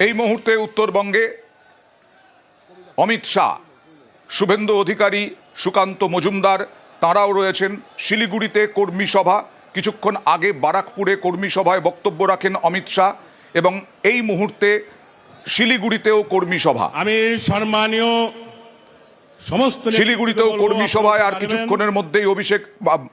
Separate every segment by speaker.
Speaker 1: এই মুহূর্তে উত্তরবঙ্গে অমিত শাহ, শুভেন্দু অধিকারী, সুকান্ত মজুমদার তাঁরাও রয়েছেন। শিলিগুড়িতে কর্মী সভা, কিছুক্ষণ আগে বারাকপুরে কর্মী সভায় বক্তব্য রাখেন অমিত শাহ এবং এই মুহূর্তে শিলিগুড়িতেও কর্মী সভা।
Speaker 2: আমি সম্মানীয় সমস্ত
Speaker 1: শিলিগুড়িতেও কর্মী সভায় আর কিছুক্ষণের মধ্যেই অভিষেক,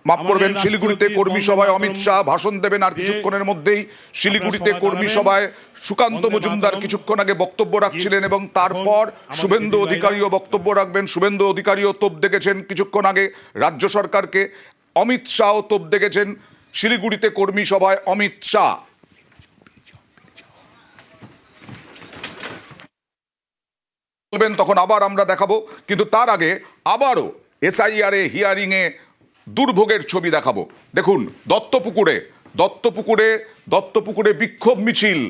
Speaker 1: মাফ করবেন, শিলিগুড়িতে কর্মী সভায় অমিত শাহ ভাষণ দেবেন আর কিছুক্ষণের মধ্যেই। শিলিগুড়িতে কর্মী সভায় সুকান্ত মজুমদার কিছুক্ষণ আগে বক্তব্য রাখছিলেন এবং তারপর শুভেন্দু অধিকারীও বক্তব্য রাখবেন। শুভেন্দু অধিকারীও তোপ দেখেছেন কিছুক্ষণ আগে রাজ্য সরকারকে, অমিত শাহও তোপ দেখেছেন শিলিগুড়িতে কর্মী সভায় অমিত শাহ। বলবেন তখন আবার আমরা দেখাবো, কিন্তু তার আগে আবারও এসআইআর এ হিয়ারিং এ দুর্ভোগের ছবি দেখাবো। দেখুন দত্তপুকুরে বিক্ষোভ মিছিল,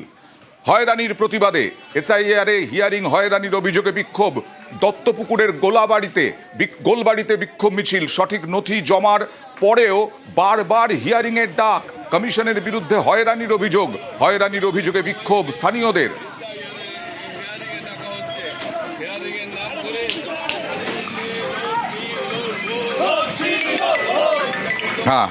Speaker 1: হয়রানির প্রতিবাদে এসআইআর এ হিয়ারিং হয়রানির অভিযোগে বিক্ষোভ। দত্তপুকুরের গোলবাড়িতে বিক্ষোভ মিছিল, সঠিক নথি জমার পরেও বারবার হিয়ারিং এর ডাক, কমিশনের বিরুদ্ধে হয়রানির অভিযোগে বিক্ষোভ স্থানীয়দের। হ্যাঁ।